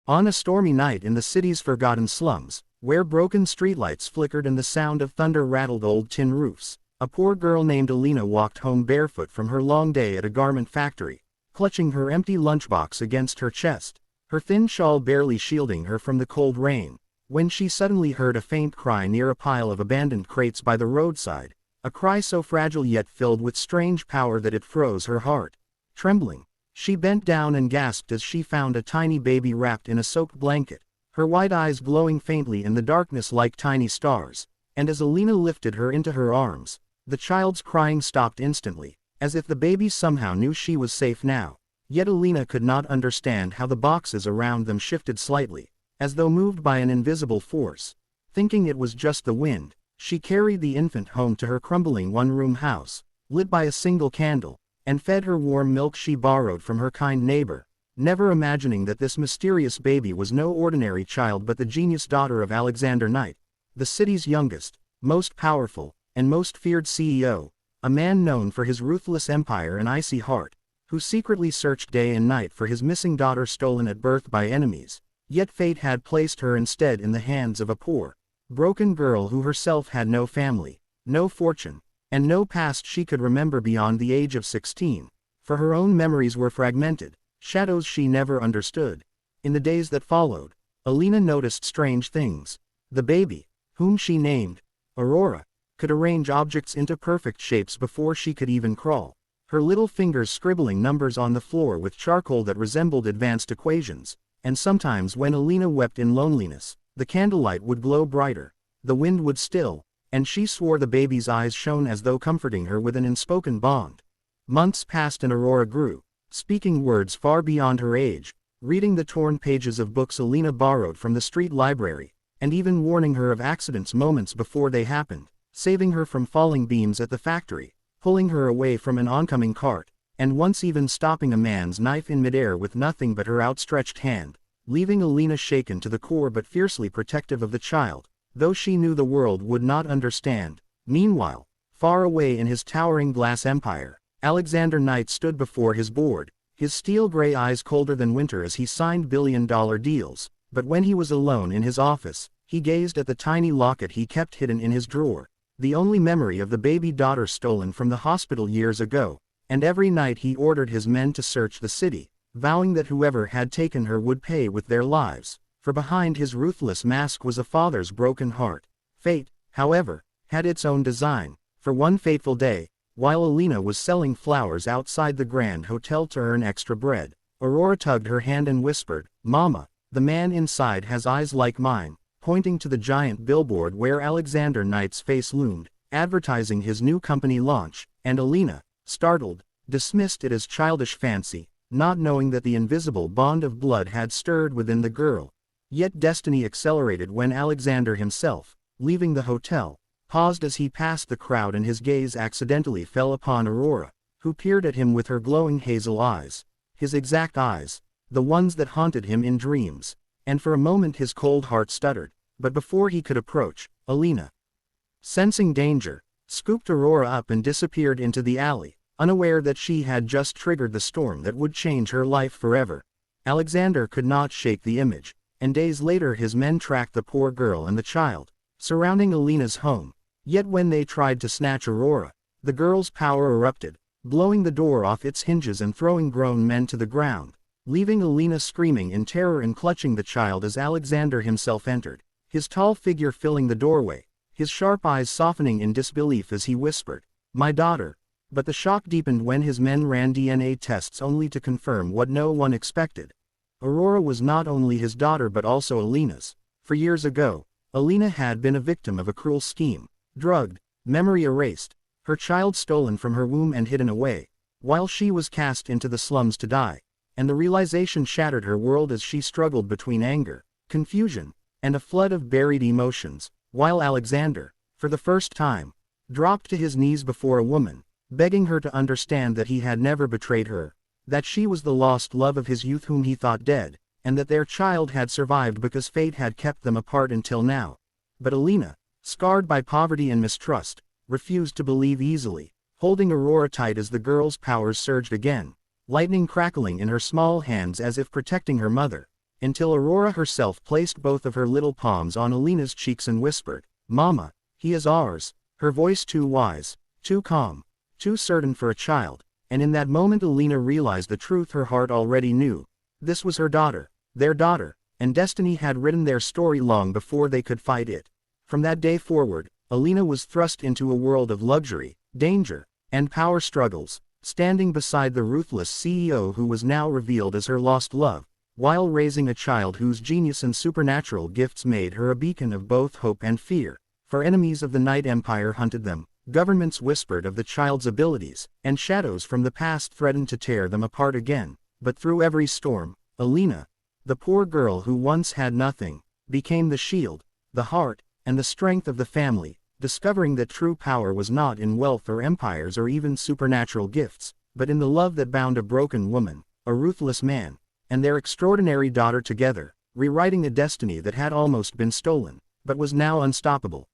On a stormy night in the city's forgotten slums, where broken streetlights flickered and the sound of thunder rattled old tin roofs, a poor girl named Alina walked home barefoot from her long day at a garment factory, clutching her empty lunchbox against her chest, her thin shawl barely shielding her from the cold rain, when she suddenly heard a faint cry near a pile of abandoned crates by the roadside, a cry so fragile yet filled with strange power that it froze her heart. Trembling, she bent down and gasped as she found a tiny baby wrapped in a soaked blanket, her white eyes glowing faintly in the darkness like tiny stars, and as Alina lifted her into her arms, the child's crying stopped instantly, as if the baby somehow knew she was safe now. Yet Alina could not understand how the boxes around them shifted slightly, as though moved by an invisible force. Thinking it was just the wind, she carried the infant home to her crumbling one-room house, lit by a single candle, and fed her warm milk she borrowed from her kind neighbor, never imagining that this mysterious baby was no ordinary child but the genius daughter of Alexander Knight, the city's youngest, most powerful, and most feared CEO, a man known for his ruthless empire and icy heart, who secretly searched day and night for his missing daughter stolen at birth by enemies. Yet fate had placed her instead in the hands of a poor, broken girl who herself had no family, no fortune, and no past she could remember beyond the age of 16, for her own memories were fragmented, shadows she never understood. In the days that followed, Alina noticed strange things. The baby, whom she named Aurora, could arrange objects into perfect shapes before she could even crawl, her little fingers scribbling numbers on the floor with charcoal that resembled advanced equations, and sometimes when Alina wept in loneliness, the candlelight would glow brighter, the wind would still, and she swore the baby's eyes shone as though comforting her with an unspoken bond. Months passed and Aurora grew, speaking words far beyond her age, reading the torn pages of books Alina borrowed from the street library, and even warning her of accidents moments before they happened, saving her from falling beams at the factory, pulling her away from an oncoming cart, and once even stopping a man's knife in midair with nothing but her outstretched hand, leaving Alina shaken to the core but fiercely protective of the child, though she knew the world would not understand. Meanwhile, far away in his towering glass empire, Alexander Knight stood before his board, his steel-gray eyes colder than winter as he signed billion-dollar deals, but when he was alone in his office, he gazed at the tiny locket he kept hidden in his drawer, the only memory of the baby daughter stolen from the hospital years ago, and every night he ordered his men to search the city, vowing that whoever had taken her would pay with their lives, for behind his ruthless mask was a father's broken heart. Fate, however, had its own design, for one fateful day, while Alina was selling flowers outside the Grand Hotel to earn extra bread, Aurora tugged her hand and whispered, "Mama, the man inside has eyes like mine," pointing to the giant billboard where Alexander Knight's face loomed, advertising his new company launch, and Alina, startled, dismissed it as childish fancy, not knowing that the invisible bond of blood had stirred within the girl. Yet destiny accelerated when Alexander himself, leaving the hotel, paused as he passed the crowd and his gaze accidentally fell upon Aurora, who peered at him with her glowing hazel eyes, his exact eyes, the ones that haunted him in dreams, and for a moment his cold heart stuttered, but before he could approach, Alina, sensing danger, scooped Aurora up and disappeared into the alley, unaware that she had just triggered the storm that would change her life forever. Alexander could not shake the image, and days later his men tracked the poor girl and the child, surrounding Alina's home. Yet when they tried to snatch Aurora, the girl's power erupted, blowing the door off its hinges and throwing grown men to the ground, leaving Alina screaming in terror and clutching the child as Alexander himself entered, his tall figure filling the doorway, his sharp eyes softening in disbelief as he whispered, "My daughter." But the shock deepened when his men ran DNA tests only to confirm what no one expected. Aurora was not only his daughter but also Alina's. For years ago, Alina had been a victim of a cruel scheme, drugged, memory erased, her child stolen from her womb and hidden away, while she was cast into the slums to die, and the realization shattered her world as she struggled between anger, confusion, and a flood of buried emotions, while Alexander, for the first time, dropped to his knees before a woman, begging her to understand that he had never betrayed her, that she was the lost love of his youth whom he thought dead, and that their child had survived because fate had kept them apart until now. But Alina, scarred by poverty and mistrust, refused to believe easily, holding Aurora tight as the girl's powers surged again, lightning crackling in her small hands as if protecting her mother. until Aurora herself placed both of her little palms on Alina's cheeks and whispered, "Mama, he is ours," her voice too wise, too calm, too certain for a child, and in that moment Alina realized the truth her heart already knew. This was her daughter, their daughter, and destiny had written their story long before they could fight it. From that day forward, Alina was thrust into a world of luxury, danger, and power struggles, standing beside the ruthless CEO who was now revealed as her lost love, while raising a child whose genius and supernatural gifts made her a beacon of both hope and fear. For enemies of the Night Empire hunted them, governments whispered of the child's abilities, and shadows from the past threatened to tear them apart again. But through every storm, Alina, the poor girl who once had nothing, became the shield, the heart, and the strength of the family, discovering that true power was not in wealth or empires or even supernatural gifts, but in the love that bound a broken woman, a ruthless man, and their extraordinary daughter together, rewriting a destiny that had almost been stolen, but was now unstoppable.